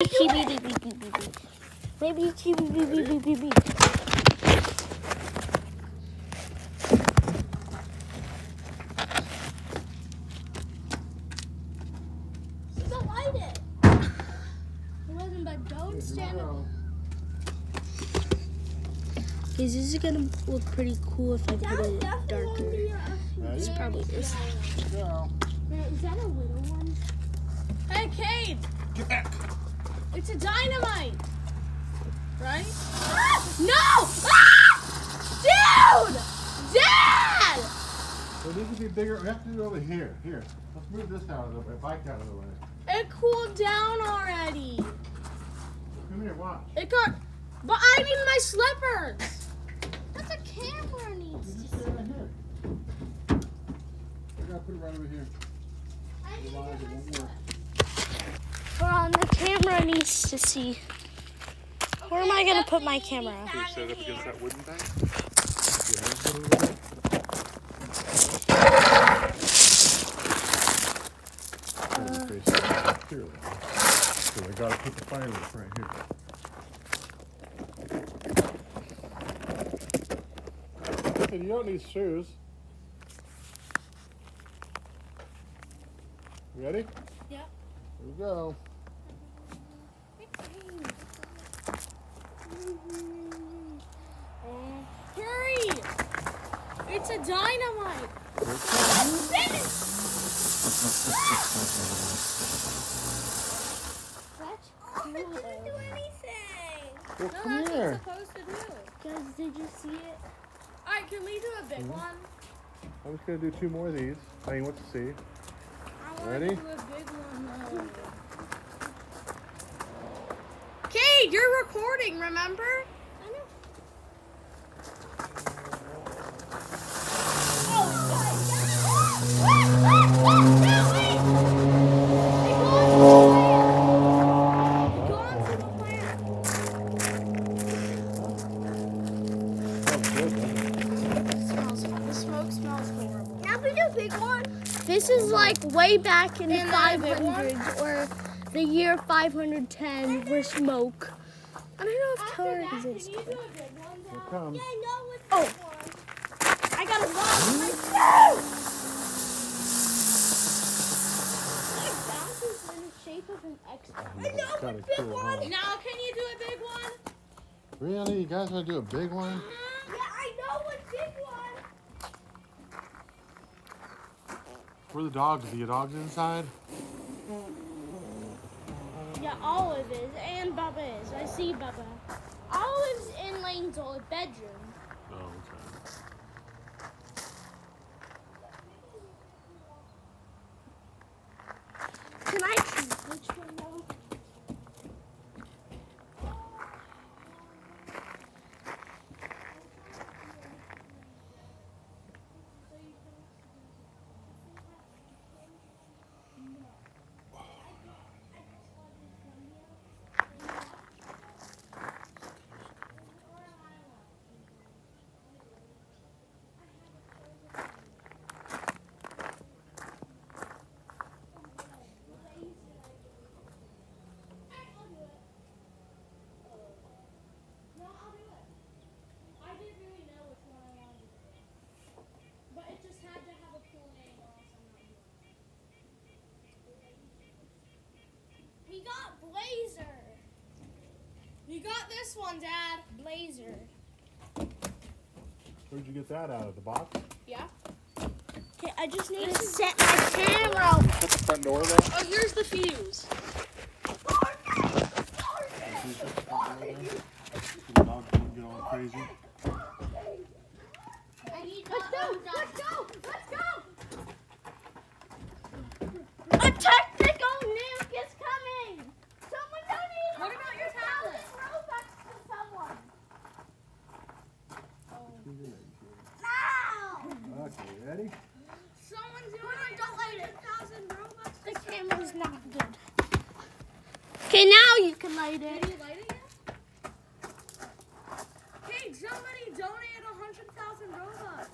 Maybe chibi. You don't light it. It wasn't, but don't stand up. This is gonna look pretty cool if I put it darker. It's probably this. Man, is that a little one? Hey, Cade! Get back! It's a dynamite! Right? Ah! No! Ah! Dude! Dad! So this would be bigger. We have to do it over here. Here. Let's move this out of the way. Bike out of the way. It cooled down already. Come here, watch. It got... But I need my slippers. That's a camera needs You to just stay right here. We gotta put it right over here. Otherwise it won't work. Hold on, the camera needs to see. Where am I gonna put my camera? Can you set it up against that wooden thing? So I gotta put the fireworks right here. You don't need shoes. Ready? Yeah. Here we go. Hurry! It's a dynamite. Here it comes. That's cool. It doesn't do anything. Well, No, come that's here. what it's supposed to do. Guys, did you see it? Alright, can we do a big one? I'm just gonna do 2 more of these. I mean, what to see. I want Ready? to do a big one though. Cade, you're recording, remember? I know. The smoke smells horrible. Now we do a big one. This is like way back in the And then a big one? 500s or the year 510 for smoke. I don't know if color exists. Can you do a big one, Here it Dad? comes. I know it's Oh. big one. I got a lot. It bounces in the shape of an X. That's kinda cool, huh? Now, can you do a big one? Really? You guys wanna do a big one? Yeah, I know a big one. Where are the dogs? Are the dogs inside? Yeah, Olive is, and Bubba is. I see Bubba. Olive's in Lane's old bedroom. Oh, okay. Can I choose which one though? He got Blazer. You got this one, Dad. Blazer. Where'd you get that out of the box? Yeah. Okay, I just need to set my camera. Put the front door there. Oh, here's the fuse. The dogs don't get all crazy. Let's go. A technical nuke is coming. Someone donated What about your tablet? Robux to someone. Now. Okay, ready? Someone's doing 100,000 Robux. The camera's not good. Okay, now you can light Are it. you lighting it? Hey, somebody donated 100,000 Robux.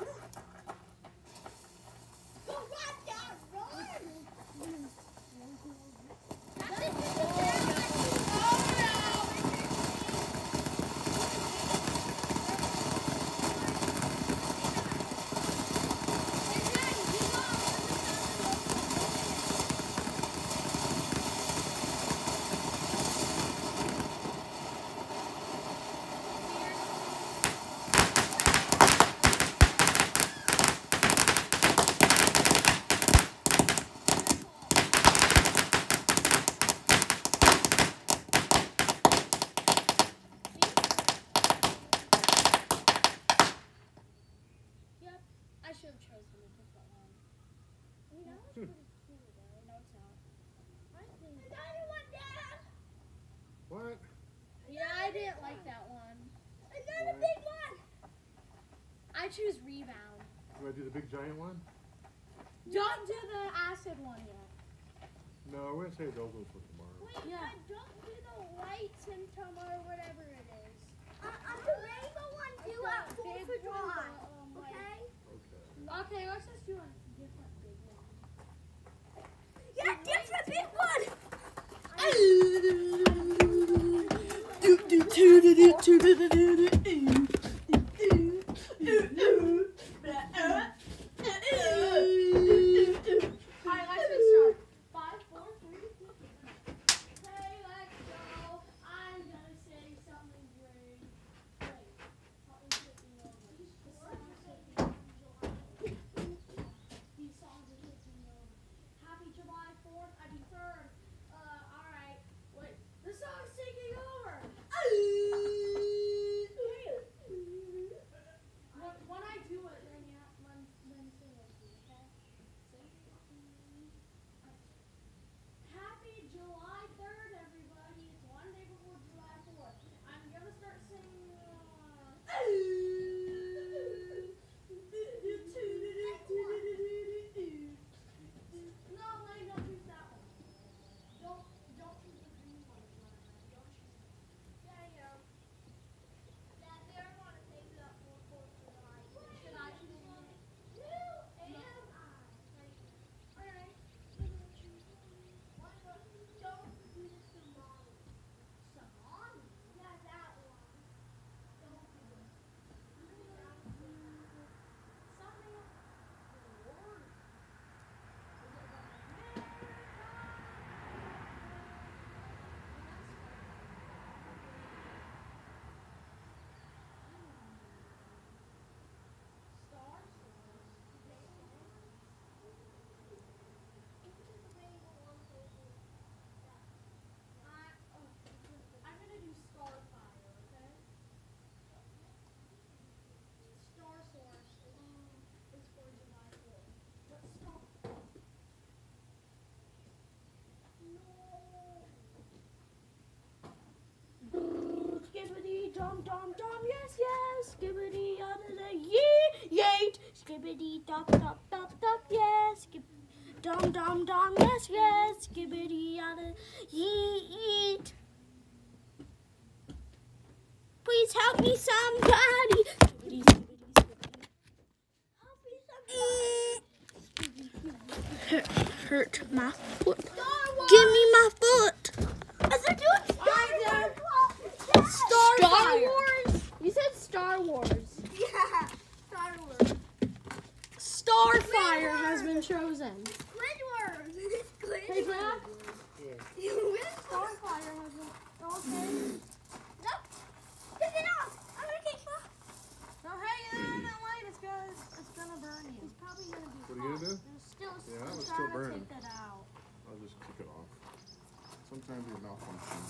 choose rebound. Do I do the big giant one? Don't do the acid one yet. No, we're gonna save those ones for tomorrow. Wait, Yeah. don't do the light symptom or whatever it is. On the rainbow one, do at 4th of July. Okay? Okay. Okay, let's just do a different big one. Yeah, different big one. Alright, let's restart. 5, 4, 3, 2. Hey, let's go. I'm gonna say something great. Wait, something taking over. These songs are taking over. Happy July 4th. I mean 3rd. Alright. Wait, the song's taking over. When I do it, then you have then say it, okay? Happy July 3rd, everybody. It's one day before July 4th. I'm gonna start singing. No, Lane, don't choose that one. Don't choose the green one. Don't choose it. There you go. That there want to save it up for 4th of July. Should I choose one? No, and I. Alright. Don't do this tomorrow. Tomorrow? Yeah, that one. Don't do it. Something else. Lord. I'm gonna do Starfire, okay? Star Source is for July 4th. But Star. No. Skibbity dum dum dum, yes yes. Skibbity under the yeet. Skibbity dum dum dum dum, yes. Dum dum dum, yes yes. Skibbity under yeet. Please help me, somebody. Skibbity, skibbity, skibbity. Help me, somebody. Hurt my foot. Star Wars. Give me my foot. Is it doing Star Wars. You said Star Wars. Yeah, Star Wars. Starfire has been chosen. Squidward. Hey, Brad. You win. Starfire has been. Okay. Nope. Take it off. I'm gonna kick off. No, hey, in that light, it's gonna burn you. It's probably gonna be. What are you gonna do? There's still. Yeah, I'm it's trying still to burning. take that out. I'll just kick it off. Sometimes it malfunctions.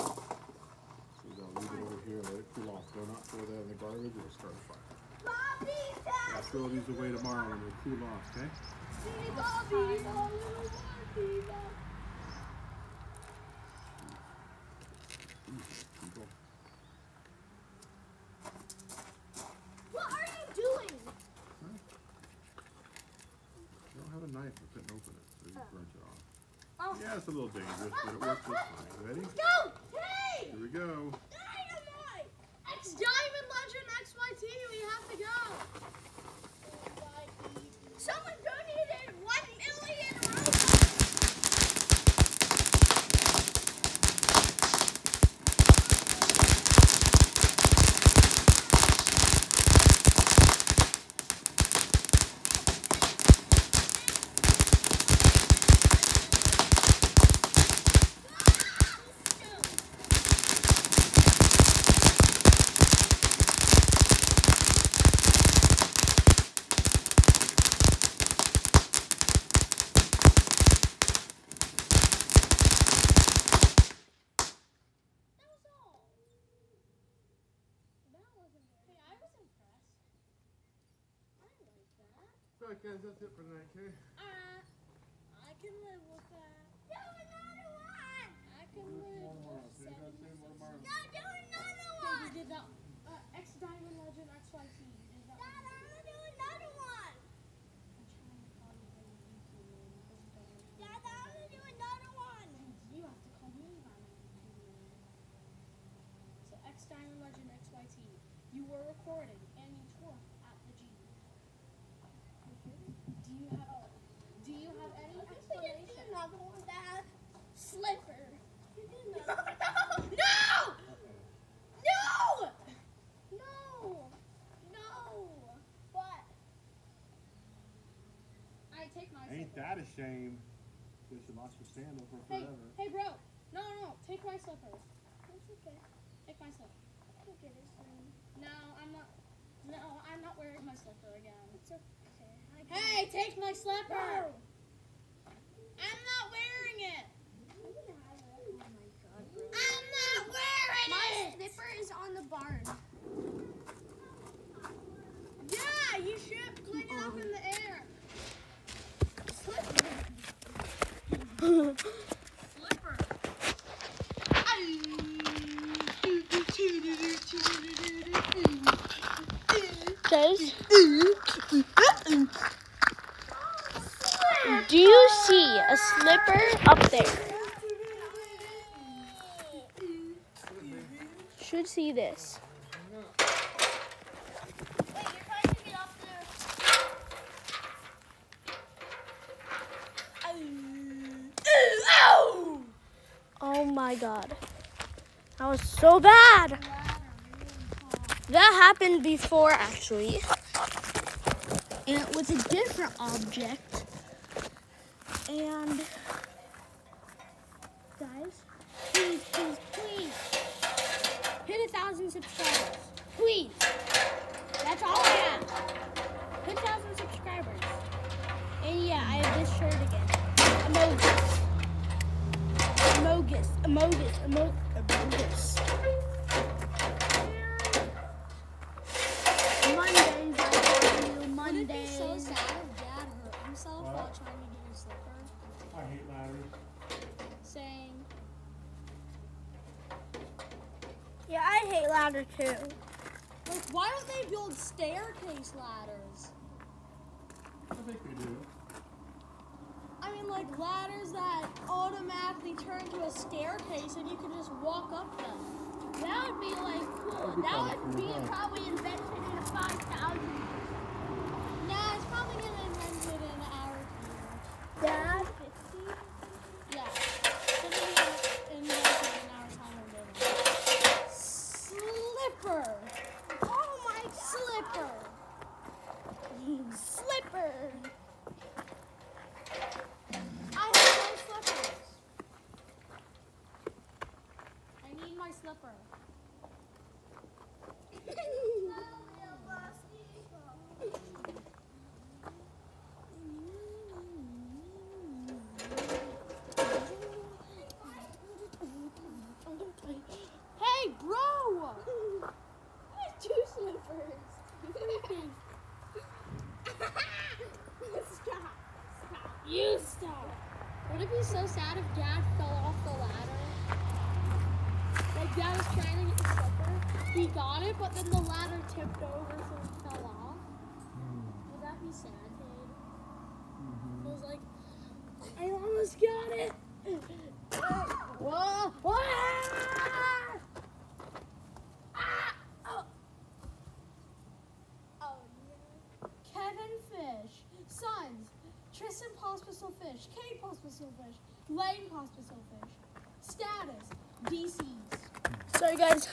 So they'll leave it over here and let it cool off. Do not throw that in the garbage, it'll start a fire. Bobby, I'll throw these away tomorrow when they cool off, okay? Bobby. People. What are you doing? You don't have a knife, you couldn't open it, so you burnt it off. Oh. Yeah, it's a little dangerous, but it works just fine. Ready? Go. Hey. Here we go. Dynamite. X Diamond Legend XYT, we have to go. Someone donated 1 million Okay, guys, that's it for tonight, okay? I can live with that. Do another one. I can live with So you got the same one tomorrow? No, do another Okay, one. you did that. X Diamond Legend XYT. You did that. Dad, I'm gonna do another You were recording and you twerked at the G. Do you have any explanation? Another one, Dad. Slipper. No! No. But I take my Ain't slipper. that a shame? Guess you lost your sandal for Hey, forever. hey, bro. No. Take my slipper. it's okay. Take my slipper. Look at this thing. No, I'm not wearing my slipper again. It's okay. Hey, take my slipper. No. I'm not wearing it. Oh my God, bro. I'm not wearing My it. slipper is on the barn. Yeah, you should fling it up in the air. Slipper. Guys, do you see a slipper up there? Should see this. Wait, you're trying to get up there. Oh my God. That was so bad. That happened before, actually. And it was a different object. And guys, please hit 1,000 subscribers. Please. That's all I have. Hit 1,000 subscribers. And yeah, I have this shirt again. Amogus. Mondays, I tell you, Mondays. So sad if Dad hurt himself while trying to get his slipper. I hate ladders. Saying, Yeah, I hate ladder too. like, why don't they build staircase ladders? I think we do. I mean, like ladders that automatically turn to a staircase and you can just walk up them. That would be like cool. That would be probably invented in 5,000 years. Nah, it's probably gonna invent it in our time. Dad? Yeah. It's gonna be invented in our time of living. Slipper. Oh my God. Slipper. Slipper. I have no slippers. I need my slipper. Hey, bro! Two slippers. Stop. You stop. Would it be so sad if Dad fell off the ladder? Like Dad was trying to get the slipper. He got it, but then the ladder tipped over so he fell off. Would that be sad, Cade? It was like, I almost got it. Whoa! Whoa! Ah! Oh. Oh, Kevin Fish, Sons, Tristan Pospisil Fish, Kate Pospisil Fish, Lane Pospisil Fish, Status, DCs. Sorry guys.